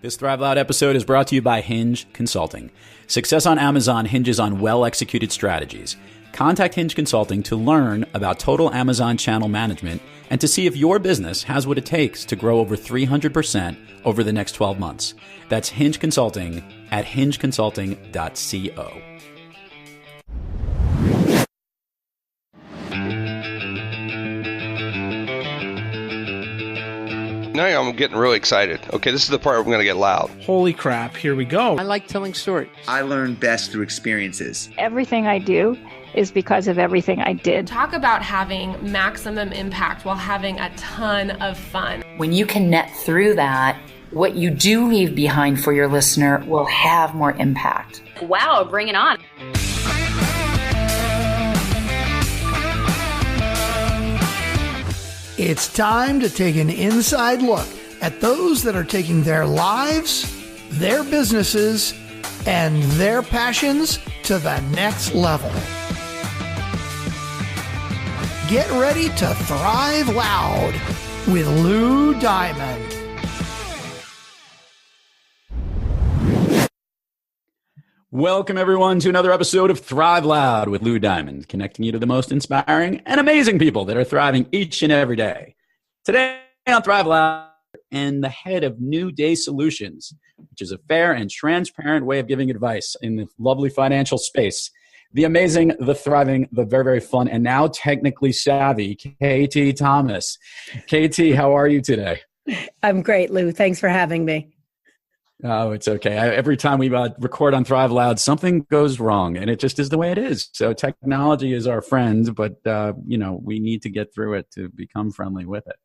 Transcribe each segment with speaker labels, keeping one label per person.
Speaker 1: This Thrive Loud episode is brought to you by Hinge Consulting. Success on Amazon hinges on well-executed strategies. Contact Hinge Consulting to learn about total Amazon channel management and to see if your business has what it takes to grow over 300% over the next 12 months. That's Hinge Consulting at hingeconsulting.co.
Speaker 2: Now I'm getting really excited. Okay, this is the part where we're going to get loud.
Speaker 3: Holy crap, here we go.
Speaker 4: I like telling stories.
Speaker 5: I learn best through experiences.
Speaker 6: Everything I do is because of everything I did.
Speaker 7: Talk about having maximum impact while having a ton of fun.
Speaker 8: When you can net through that, what you do leave behind for your listener will have more impact.
Speaker 9: Wow, bring it on.
Speaker 3: It's time to take an inside look at those that are taking their lives, their businesses, and their passions to the next level. Get ready to thrive loud with Lou Diamond.
Speaker 1: Welcome, everyone, to another episode of Thrive Loud with Lou Diamond, connecting you to the most inspiring and amazing people that are thriving each and every day. Today on Thrive Loud, and the head of NewDay Solutions, which is a fair and transparent way of giving advice in the lovely financial space. The amazing, the thriving, the very, very fun, and now technically savvy, KT Thomas. KT, how are you today?
Speaker 10: I'm great, Lou. Thanks for having me.
Speaker 1: Oh, it's okay. Every time we record on Thrive Loud, something goes wrong, and it just is the way it is. So technology is our friend, but we need to get through it to become friendly with it.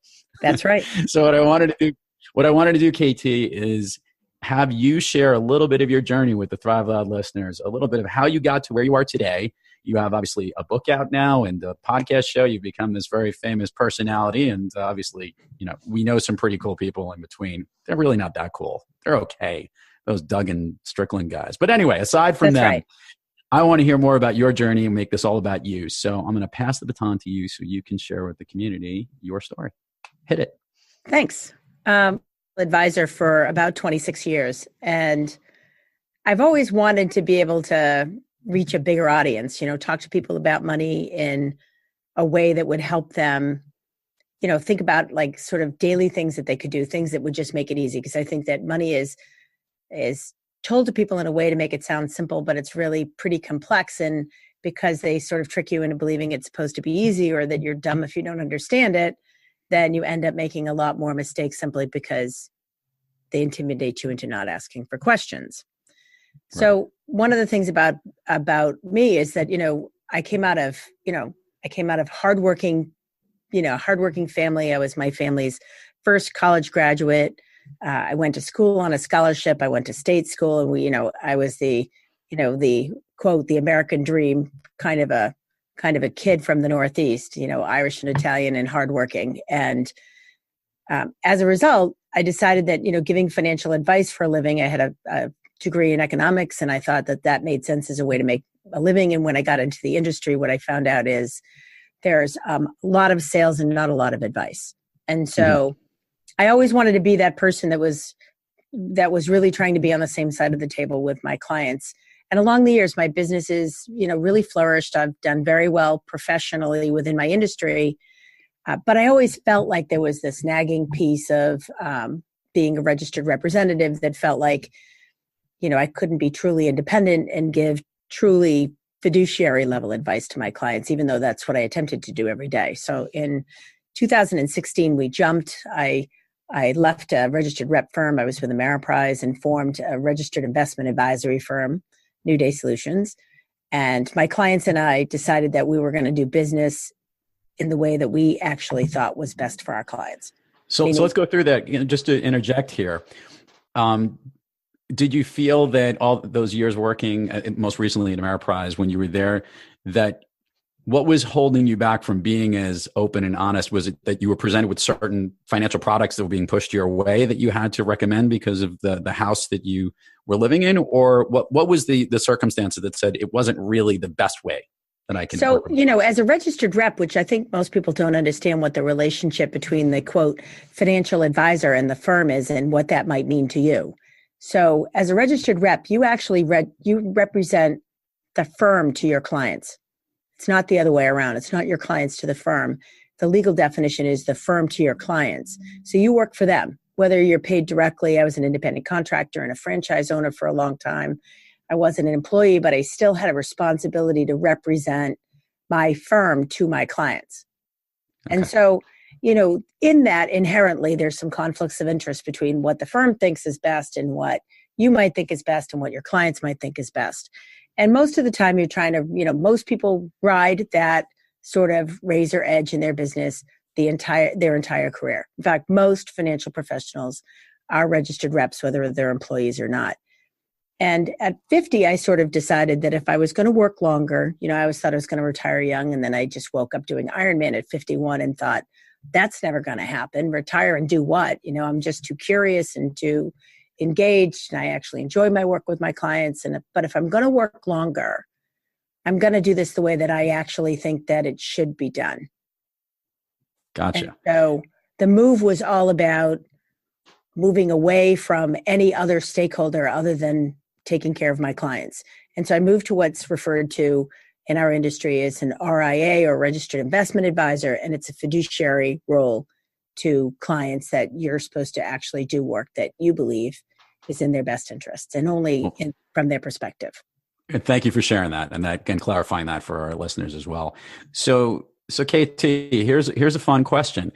Speaker 10: That's right.
Speaker 1: So what I wanted to do, KT, is have you share a little bit of your journey with the Thrive Loud listeners, a little bit of how you got to where you are today. You have obviously a book out now and a podcast show. You've become this very famous personality. And obviously, we know some pretty cool people in between. They're really not that cool. They're okay. Those Doug and Strickland guys. But anyway, aside from them, right. I want to hear more about your journey and make this all about you. So I'm going to pass the baton to you so you can share with the community your story. Hit it.
Speaker 10: Thanks. Advisor for about 26 years. And I've always wanted to be able to reach a bigger audience, talk to people about money in a way that would help them, think about like sort of daily things that they could do, things that would just make it easy. Because I think that money is told to people in a way to make it sound simple, but it's really pretty complex. And because they sort of trick you into believing it's supposed to be easy or that you're dumb if you don't understand it, then you end up making a lot more mistakes simply because they intimidate you into not asking for questions. Right. So one of the things about me is that, I came out of hardworking family. I was my family's first college graduate. I went to school on a scholarship. I went to state school, and I was the quote, the American dream kind of a kid from the Northeast, Irish and Italian and hardworking. And as a result, I decided that, giving financial advice for a living, I had a degree in economics, and I thought that made sense as a way to make a living. And when I got into the industry, what I found out is there's a lot of sales and not a lot of advice. And so I always wanted to be that person that was really trying to be on the same side of the table with my clients. And along the years, my business is, really flourished. I've done very well professionally within my industry. But I always felt like there was this nagging piece of being a registered representative that felt like, I couldn't be truly independent and give truly fiduciary level advice to my clients, even though that's what I attempted to do every day. So in 2016, we jumped. I left a registered rep firm. I was with Ameriprise and formed a registered investment advisory firm, NewDay Solutions. And my clients and I decided that we were going to do business in the way that we actually thought was best for our clients.
Speaker 1: So let's go through that. Just to interject here. Did you feel that all those years working, most recently at Ameriprise, when you were there, that what was holding you back from being as open and honest? Was it that you were presented with certain financial products that were being pushed your way that you had to recommend because of the house that you were living in? Or what was the circumstances that said it wasn't really the best way that I can?
Speaker 10: So, as a registered rep, which I think most people don't understand what the relationship between the quote financial advisor and the firm is and what that might mean to you. So as a registered rep, you actually you represent the firm to your clients. It's not the other way around. It's not your clients to the firm. The legal definition is the firm to your clients. So you work for them, whether you're paid directly. I was an independent contractor and a franchise owner for a long time. I wasn't an employee, but I still had a responsibility to represent my firm to my clients. Okay. And so, in that inherently, there's some conflicts of interest between what the firm thinks is best and what you might think is best and what your clients might think is best. And most of the time you're trying to, most people ride that sort of razor edge in their business their entire career. In fact, most financial professionals are registered reps, whether they're employees or not. And at 50, I sort of decided that if I was going to work longer, I always thought I was going to retire young. And then I just woke up doing Ironman at 51 and thought, that's never going to happen. Retire and do what? I'm just too curious and too engaged, and I actually enjoy my work with my clients. But if I'm going to work longer, I'm going to do this the way that I actually think that it should be done.
Speaker 1: Gotcha.
Speaker 10: And so the move was all about moving away from any other stakeholder other than taking care of my clients. And so I moved to what's referred to in our industry as an RIA, or registered investment advisor, and it's a fiduciary role to clients that you're supposed to actually do work that you believe is in their best interests and only from their perspective.
Speaker 1: And thank you for sharing that and clarifying that for our listeners as well. So KT, here's a fun question.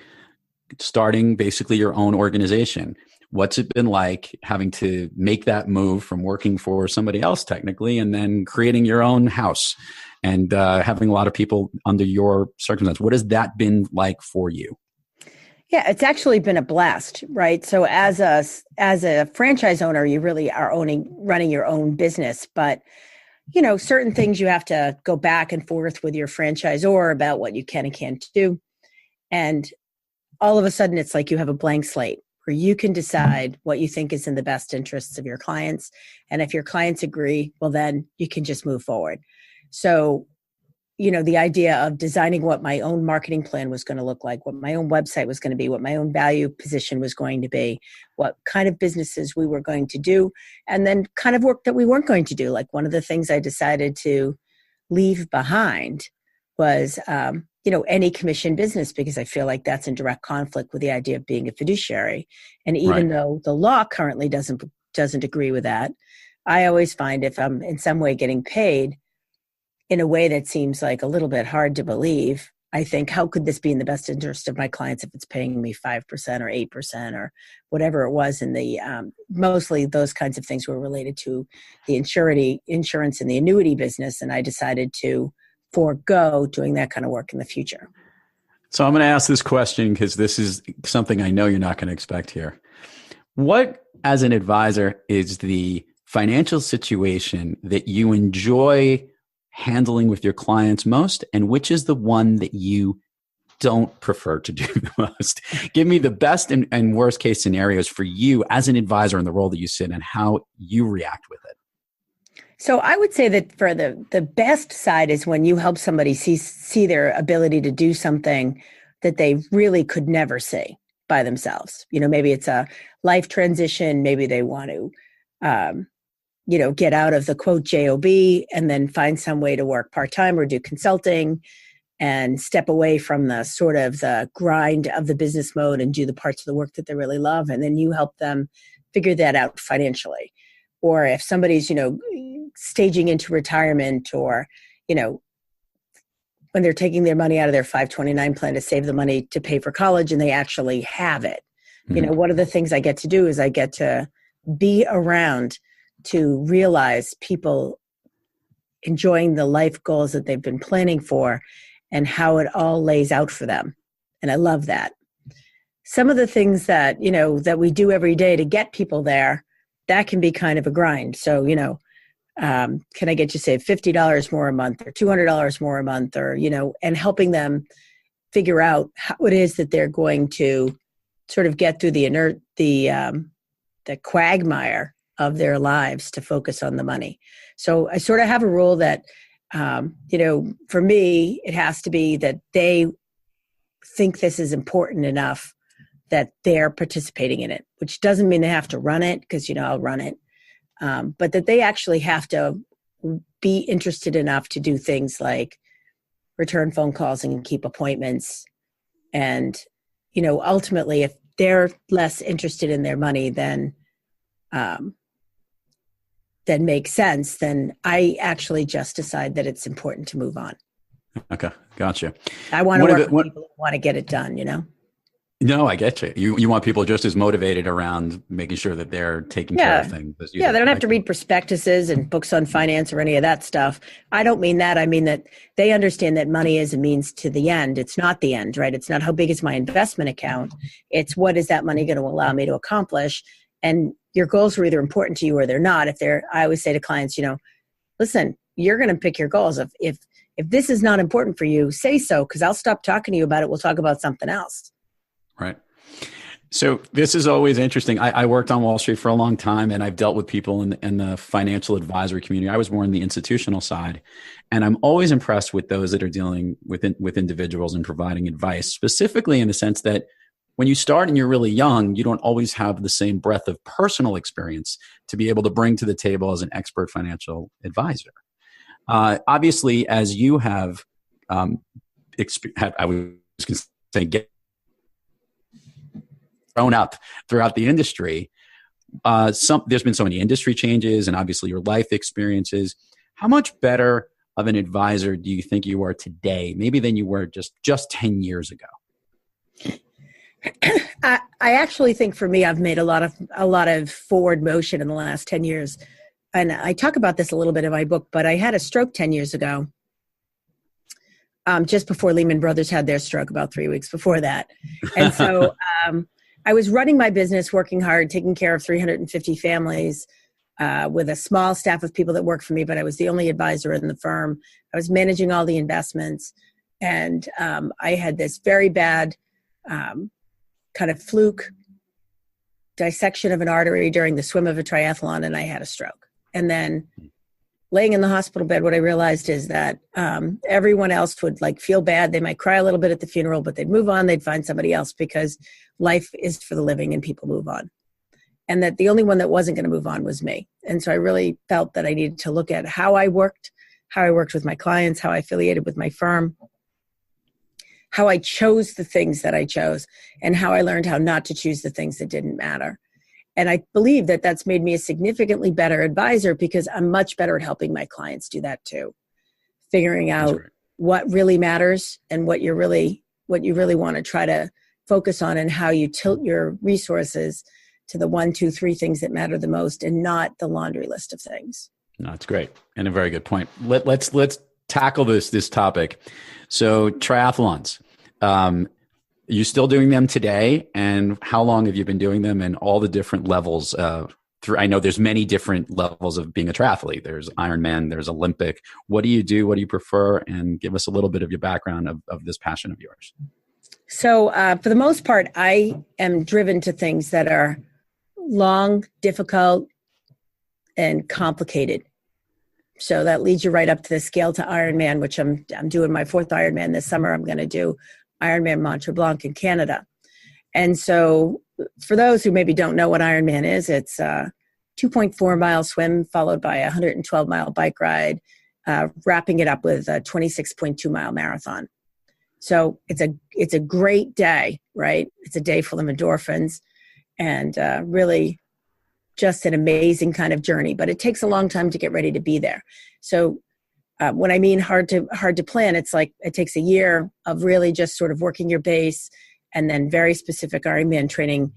Speaker 1: Starting basically your own organization, what's it been like having to make that move from working for somebody else technically and then creating your own house and having a lot of people under your circumstance? What has that been like for you?
Speaker 10: Yeah, it's actually been a blast, right? So as a franchise owner, you really are running your own business, but certain things you have to go back and forth with your franchisor about what you can and can't do. And all of a sudden it's like you have a blank slate where you can decide what you think is in the best interests of your clients. And if your clients agree, well, then you can just move forward. So the idea of designing what my own marketing plan was going to look like, what my own website was going to be, what my own value position was going to be, what kind of businesses we were going to do, and then kind of work that we weren't going to do. Like one of the things I decided to leave behind was, any commission business, because I feel like that's in direct conflict with the idea of being a fiduciary. And even though the law currently doesn't agree with that, I always find if I'm in some way getting paid in a way that seems like a little bit hard to believe, I think, how could this be in the best interest of my clients if it's paying me 5% or 8% or whatever it was? And mostly those kinds of things were related to the insurance and the annuity business. And I decided to forego doing that kind of work in the future.
Speaker 1: So I'm going to ask this question because this is something I know you're not going to expect here. What, as an advisor, is the financial situation that you enjoy handling with your clients most, and which is the one that you don't prefer to do the most? Give me the best and worst case scenarios for you as an advisor in the role that you sit in and how you react with it.
Speaker 10: So I would say that for the best side is when you help somebody see their ability to do something that they really could never see by themselves. Maybe it's a life transition. Maybe they want to get out of the quote job and then find some way to work part-time or do consulting and step away from the sort of the grind of the business mode and do the parts of the work that they really love. And then you help them figure that out financially. Or if somebody's, staging into retirement, or, when they're taking their money out of their 529 plan to save the money to pay for college and they actually have it. Mm-hmm. One of the things I get to do is I get to be around to realize people enjoying the life goals that they've been planning for and how it all lays out for them. And I love that. Some of the things that, that we do every day to get people there, that can be kind of a grind. So, can I get you, say, $50 more a month or $200 more a month, or, and helping them figure out how it is that they're going to sort of get through the quagmire of their lives to focus on the money. So I sort of have a rule that, for me, it has to be that they think this is important enough that they're participating in it, which doesn't mean they have to run it, because, I'll run it. But that they actually have to be interested enough to do things like return phone calls and keep appointments. And, ultimately, if they're less interested in their money than makes sense, then I actually just decide that it's important to move on.
Speaker 1: Okay, gotcha.
Speaker 10: I want to work with people who want to get it done,
Speaker 1: No, I get you. You want people just as motivated around making sure that they're taking care of things. As you
Speaker 10: they don't have to read prospectuses and books on finance or any of that stuff. I don't mean that. I mean that they understand that money is a means to the end. It's not the end, right? It's not how big is my investment account. It's what is that money going to allow me to accomplish? And your goals are either important to you or they're not. I always say to clients, listen, you're going to pick your goals. If this is not important for you, say so, because I'll stop talking to you about it. We'll talk about something else.
Speaker 1: Right. So this is always interesting. I worked on Wall Street for a long time, and I've dealt with people in the financial advisory community. I was more in the institutional side, and I'm always impressed with those that are dealing with individuals and providing advice, specifically in the sense that when you start and you're really young, you don't always have the same breadth of personal experience to be able to bring to the table as an expert financial advisor. Obviously, as you have, I was going to say, grown up throughout the industry, there's been so many industry changes and obviously your life experiences. How much better of an advisor do you think you are today, maybe than you were just 10 years ago?
Speaker 10: I actually think for me, I've made a lot of forward motion in the last 10 years. And I talk about this a little bit in my book, but I had a stroke 10 years ago, just before Lehman Brothers had their stroke, about 3 weeks before that. And so I was running my business, working hard, taking care of 350 families with a small staff of people that worked for me, but I was the only advisor in the firm. I was managing all the investments. And I had this very bad kind of fluke dissection of an artery during the swim of a triathlon, and I had a stroke. And then laying in the hospital bed, what I realized is that everyone else would feel bad. They might cry a little bit at the funeral, but they'd move on. They'd find somebody else, because life is for the living and people move on. And that the only one that wasn't going to move on was me. And so I really felt that I needed to look at how I worked with my clients, how I affiliated with my firm, how I chose the things that I chose, and how I learned how not to choose the things that didn't matter. And I believe that that's made me a significantly better advisor, because I'm much better at helping my clients do that too. Figuring out what really matters and what you really want to try to focus on, and how you tilt your resources to the 1, 2, 3 things that matter the most, and not the laundry list of things.
Speaker 1: No, that's great. And a very good point. Let's tackle this topic. So triathlons, you still doing them today? And how long have you been doing them, and all the different levels I know there's many different levels of being a triathlete. There's Ironman, there's Olympic. What do you do? What do you prefer? And give us a little bit of your background of this passion of yours.
Speaker 10: So for the most part, I am driven to things that are long, difficult, and complicated. So that leads you right up to the scale to Ironman, which I'm doing my 4th Ironman this summer. I'm going to do Ironman Mont Tremblant in Canada. And so for those who maybe don't know what Ironman is, it's a 2.4 mile swim followed by a 112 mile bike ride, wrapping it up with a 26.2 mile marathon. So it's a great day, right? It's a day full of endorphins, and really just an amazing kind of journey, but it takes a long time to get ready to be there. So when I mean hard to plan, it's like it takes a year of really just sort of working your base, and then very specific Ironman training.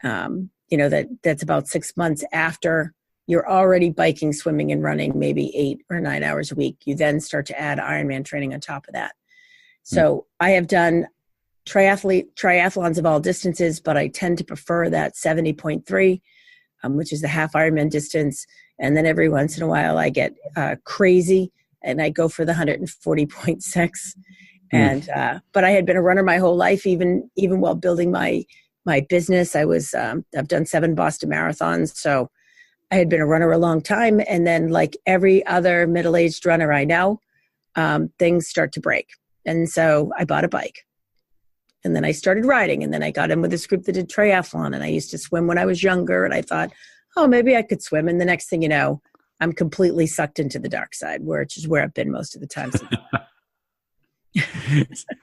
Speaker 10: That's about 6 months after you're already biking, swimming, and running maybe 8 or 9 hours a week. You then start to add Ironman training on top of that. So I have done triathlons of all distances, but I tend to prefer that 70.3, which is the half Ironman distance. And then every once in a while I get crazy and I go for the 140.6. And but I had been a runner my whole life, even while building my business. I've done 7 Boston marathons, so I had been a runner a long time. And then, like every other middle-aged runner I know, things start to break. And so I bought a bike. And then I started riding, and then I got in with this group that did triathlon, and I used to swim when I was younger, and I thought, oh, maybe I could swim. And the next thing you know, I'm completely sucked into the dark side, which is where I've been most of the time.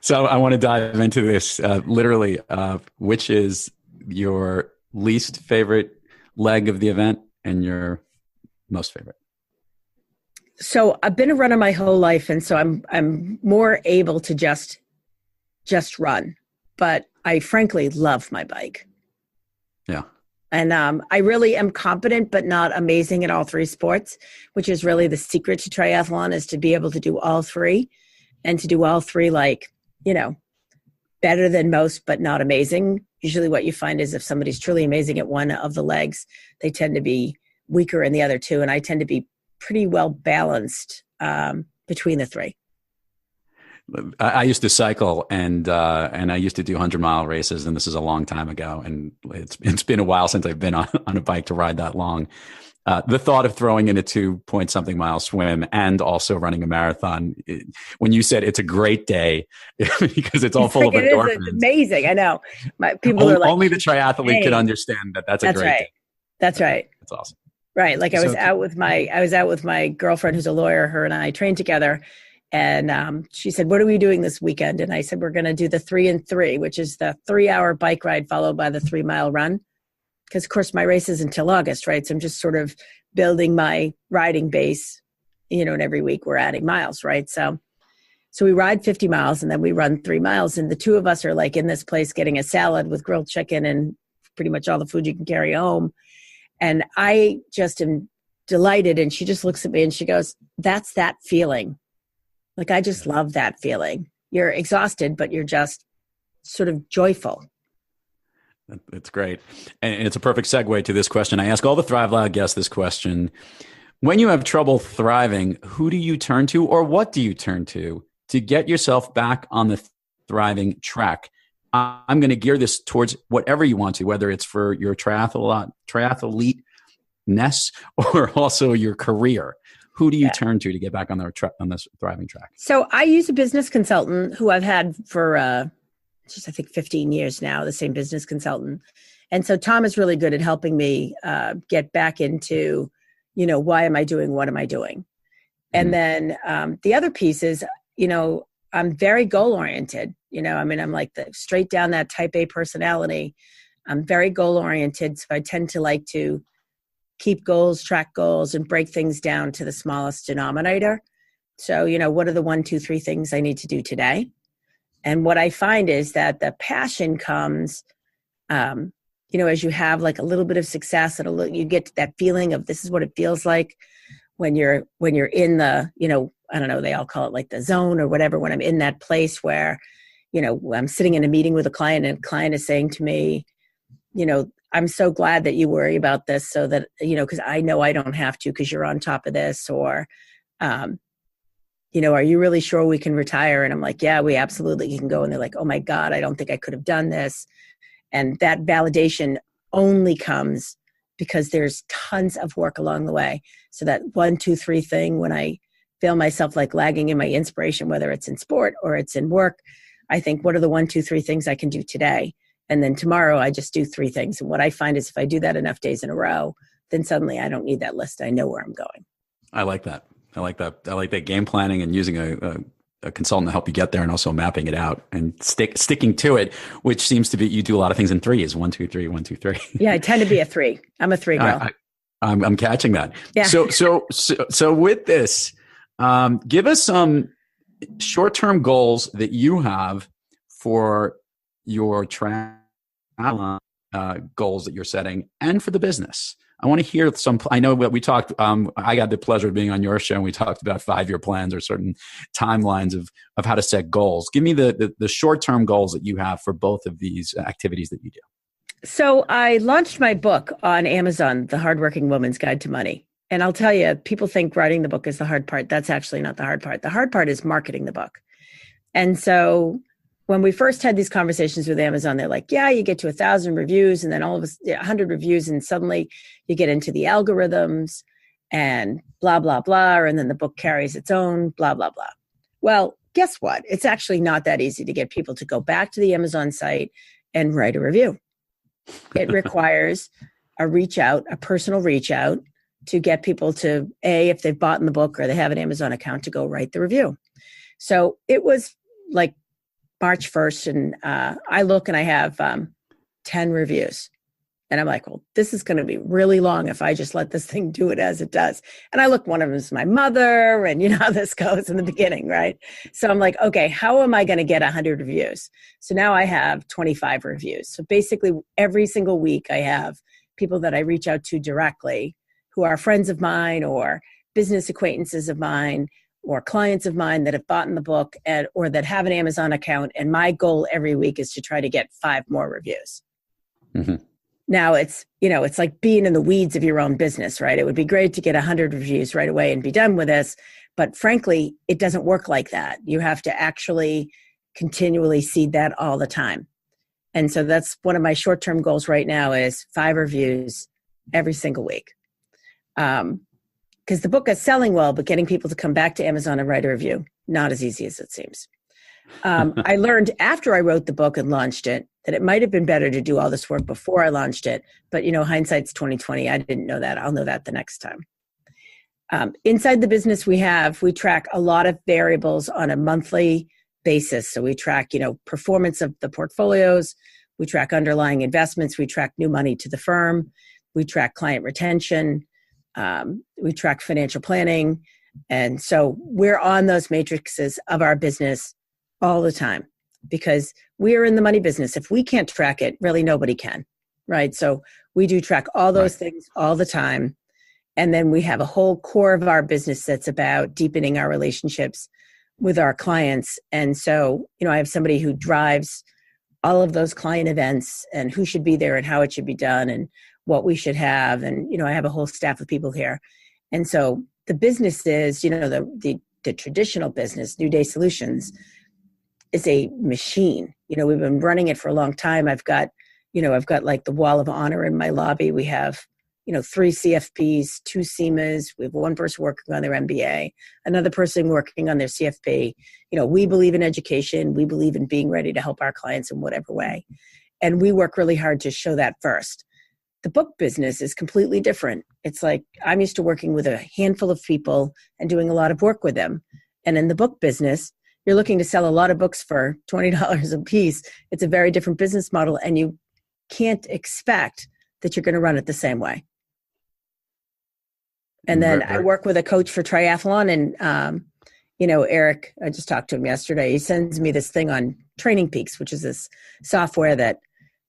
Speaker 1: So I want to dive into this literally, which is your least favorite leg of the event and your most favorite?
Speaker 10: So I've been a runner my whole life, and so I'm more able to just run. But I frankly love my bike.
Speaker 1: Yeah.
Speaker 10: And I really am competent, but not amazing at all three sports, which is really the secret to triathlon, is to be able to do all three, and to do all three like, better than most, but not amazing. Usually what you find is if somebody's truly amazing at one of the legs, they tend to be weaker in the other two. And I tend to be pretty well balanced between the three.
Speaker 1: I used to cycle and I used to do 100-mile races, and this is a long time ago. And it's been a while since I've been on a bike to ride that long. The thought of throwing in a 2-point-something mile swim and also running a marathon, when you said it's a great day because it's all full of endorphins.
Speaker 10: It's amazing. I know. People are like,
Speaker 1: only the triathlete can understand that. That's a great day.
Speaker 10: That's right.
Speaker 1: That's awesome.
Speaker 10: Right. Like I was out with my girlfriend who's a lawyer. Her and I trained together. And she said, what are we doing this weekend? And I said, we're going to do the 3 and 3, which is the 3-hour bike ride followed by the 3-mile run. Because, of course, my race is until August, right? So I'm just sort of building my riding base, and every week we're adding miles, right? So we ride 50 miles and then we run 3 miles. And the two of us are like in this place getting a salad with grilled chicken and pretty much all the food you can carry home. And I just am delighted. And she just looks at me and she goes, that's that feeling. Like, I just love that feeling. You're exhausted, but you're just sort of joyful.
Speaker 1: That's great. And it's a perfect segue to this question. I ask all the Thrive Loud guests this question. When you have trouble thriving, who do you turn to, or what do you turn to get yourself back on the thriving track? I'm going to gear this towards whatever you want to, whether it's for your triathlete-ness or also your career. Who do you turn to get back on the thriving track?
Speaker 10: So I use a business consultant who I've had for I think 15 years now, the same business consultant. And so Tom is really good at helping me get back into, why am I doing? What am I doing? And then the other piece is, I'm very goal oriented. I'm like straight down that type A personality. I'm very goal oriented. So I tend to like to keep goals, track goals, and break things down to the smallest denominator. So, what are the 1, 2, 3 things I need to do today? And what I find is that the passion comes, as you have like a little bit of success, you get that feeling of this is what it feels like when you're in the, I don't know, they all call it like the zone or whatever, when I'm in that place where, I'm sitting in a meeting with a client and a client is saying to me, I'm so glad that you worry about this so that, because I know I don't have to because you're on top of this, or, are you really sure we can retire? And I'm like, yeah, we absolutely can go. And they're like, oh my God, I don't think I could have done this. And that validation only comes because there's tons of work along the way. So that 1, 2, 3 thing, when I feel myself like lagging in my inspiration, whether it's in sport or it's in work, I think, what are the 1, 2, 3 things I can do today? And then tomorrow I just do 3 things. And what I find is if I do that enough days in a row, then suddenly I don't need that list. I know where I'm going.
Speaker 1: I like that. I like that game planning and using a consultant to help you get there, and also mapping it out and sticking to it, which seems to be, you do a lot of things in threes, 1, 2, 3, 1, 2, 3.
Speaker 10: Yeah. I tend to be a 3. I'm a 3 girl.
Speaker 1: I'm catching that.
Speaker 10: Yeah.
Speaker 1: So with this, give us some short-term goals that you have for your triathlon goals that you're setting, and for the business. I want to hear some. I know what we talked. I got the pleasure of being on your show, and we talked about 5-year plans or certain timelines of how to set goals. Give me the short-term goals that you have for both of these activities that you do.
Speaker 10: So I launched my book on Amazon, The Hardworking Woman's Guide to Money. And I'll tell you, people think writing the book is the hard part. That's actually not the hard part. The hard part is marketing the book. And so when we first had these conversations with Amazon, they're like, yeah, you get to 1,000 reviews and then all of 100 reviews, and suddenly you get into the algorithms and blah, blah, blah. And then the book carries its own blah, blah, blah. Well, guess what? It's actually not that easy to get people to go back to the Amazon site and write a review. It requires a personal reach out to get people to, if they've bought in the book or they have an Amazon account, to go write the review. So it was like March 1st, and I look and I have 10 reviews. And I'm like, well, this is going to be really long if I just let this thing do it as it does. And I look, one of them is my mother, and you know how this goes in the beginning, right? So I'm like, okay, how am I going to get 100 reviews? So now I have 25 reviews. So basically every single week I have people that I reach out to directly who are friends of mine or business acquaintances of mine or clients of mine that have bought in the book or that have an Amazon account. And my goal every week is to try to get 5 more reviews. Mm-hmm. Now it's like being in the weeds of your own business, right? It would be great to get 100 reviews right away and be done with this. But frankly, it doesn't work like that. You have to actually continually seed that all the time. And so that's one of my short-term goals right now is 5 reviews every single week. Because the book is selling well, but getting people to come back to Amazon and write a review, not as easy as it seems. I learned after I wrote the book and launched it that it might have been better to do all this work before I launched it. But, hindsight's 20/20. I didn't know that. I'll know that the next time. Inside the business we track a lot of variables on a monthly basis. So we track, performance of the portfolios. We track underlying investments. We track new money to the firm. We track client retention. We track financial planning. And so we're on those matrices of our business all the time because we're in the money business. If we can't track it, really nobody can, right? So we do track all those things all the time. And then we have a whole core of our business that's about deepening our relationships with our clients. And so, I have somebody who drives all of those client events and who should be there and how it should be done and what we should have. And, I have a whole staff of people here. And so the business is, the traditional business, NewDay Solutions, is a machine. We've been running it for a long time. I've got like the wall of honor in my lobby. We have, 3 CFPs, 2 CMAs. We have 1 person working on their MBA, another person working on their CFP. We believe in education. We believe in being ready to help our clients in whatever way. And we work really hard to show that first. The book business is completely different. It's like I'm used to working with a handful of people and doing a lot of work with them. And in the book business, you're looking to sell a lot of books for $20 a piece. It's a very different business model, and you can't expect that you're going to run it the same way. And then I work with a coach for triathlon, and Eric, I just talked to him yesterday. He sends me this thing on Training Peaks, which is this software that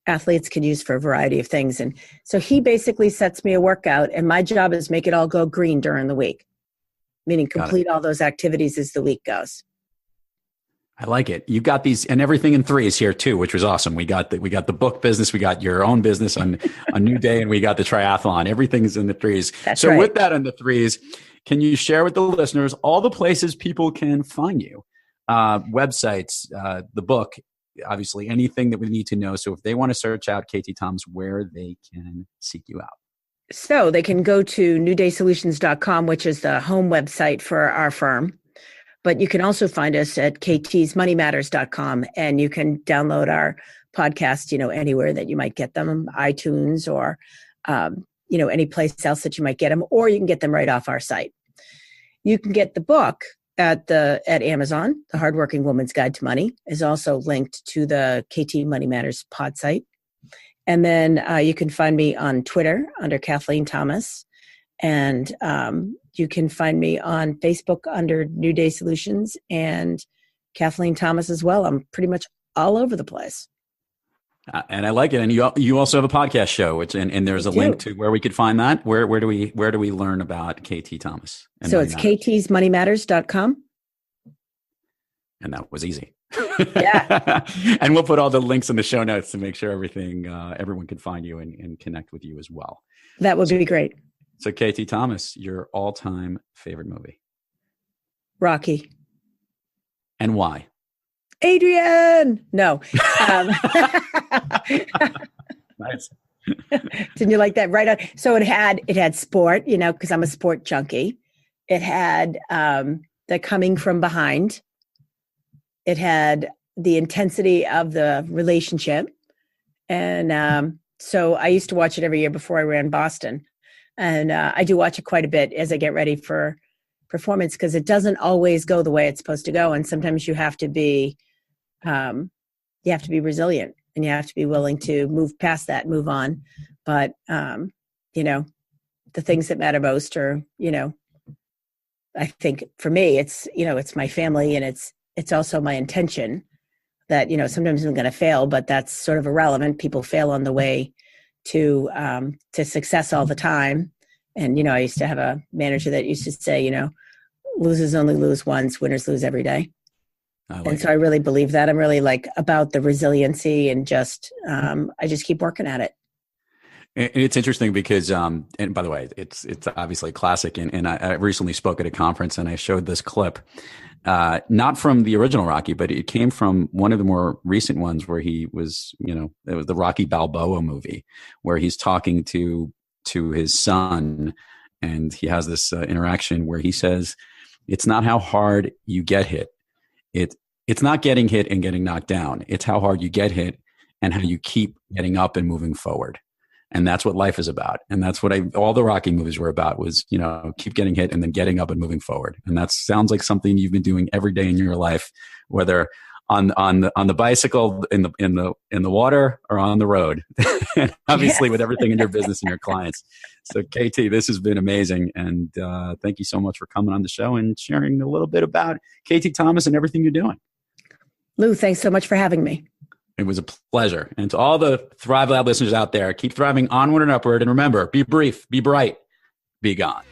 Speaker 10: athletes can use for a variety of things. And so he basically sets me a workout, and my job is make it all go green during the week, meaning complete all those activities as the week goes.
Speaker 1: I like it. You got these and everything in 3s here too, which was awesome. We got the book business, we got your own business on NewDay, and we got the triathlon. Everything is in the 3s.
Speaker 10: That's
Speaker 1: so
Speaker 10: right.
Speaker 1: With that in the 3s, can you share with the listeners all the places people can find you? Websites, the book, obviously anything that we need to know. So if they want to search out KT Thomas, where they can seek you out.
Speaker 3: So they can go to newdaysolutions.com, which is the home website for our firm. But you can also find us at ktsmoneymatters.com, and you can download our podcast, anywhere that you might get them, iTunes or, any place else that you might get them, or you can get them right off our site. You can get the book at Amazon. The Hardworking Woman's Guide to Money is also linked to the KT Money Matters pod site. And then you can find me on Twitter under Kathleen Thomas. And you can find me on Facebook under NewDay Solutions and Kathleen Thomas as well. I'm pretty much all over the place.
Speaker 1: And I like it. And you also have a podcast show, and there's a link to where we could find that. Where do we learn about KT Thomas?
Speaker 3: So it's ktsmoneymatters.com.
Speaker 1: And that was easy.
Speaker 3: Yeah.
Speaker 1: And we'll put all the links in the show notes to make sure everyone can find you and connect with you as well.
Speaker 3: That would be great.
Speaker 1: So KT Thomas, your all-time favorite movie?
Speaker 3: Rocky.
Speaker 1: And why?
Speaker 3: Adrian! No.
Speaker 1: Nice.
Speaker 3: Didn't you like that? Right on. So it had sport, because I'm a sport junkie. It had the coming from behind.
Speaker 10: it had the intensity of the relationship. And so I used to watch it every year before I ran Boston. And I do watch it quite a bit as I get ready for performance, because it doesn't always go the way it's supposed to go. And sometimes you have to be resilient, and you have to be willing to move past that, move on. But, the things that matter most are, I think for me, it's my family, and it's also my intention that, sometimes I'm going to fail, but that's sort of irrelevant. People fail on the way to success all the time. And, I used to have a manager that used to say, losers only lose once, winners lose every day. And so I really believe that. I'm really about the resiliency, and just, I just keep working at it.
Speaker 1: And it's interesting because, and by the way, it's obviously classic. And I recently spoke at a conference, and I showed this clip, not from the original Rocky, but it came from one of the more recent ones where he was, it was the Rocky Balboa movie, where he's talking to his son, and he has this interaction where he says, "It's not how hard you get hit. It's not getting hit and getting knocked down. It's how hard you get hit and how you keep getting up and moving forward." And that's what life is about. And that's what all the Rocky movies were about, was, keep getting hit and then getting up and moving forward. And that sounds like something you've been doing every day in your life, whether on the bicycle, in the water, or on the road. And obviously, yes, with everything in your business and your clients. So KT, this has been amazing. And thank you so much for coming on the show and sharing a little bit about KT Thomas and everything you're doing.
Speaker 10: Lou, thanks so much for having me.
Speaker 1: It was a pleasure. And to all the Thrive Loud listeners out there, keep thriving onward and upward. And remember, be brief, be bright, be gone.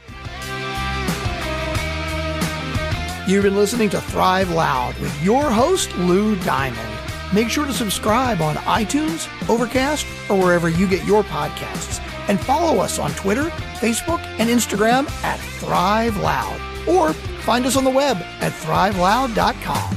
Speaker 4: You've been listening to Thrive Loud with your host, Lou Diamond. Make sure to subscribe on iTunes, Overcast, or wherever you get your podcasts. And follow us on Twitter, Facebook, and Instagram at Thrive Loud. Or find us on the web at thriveloud.com.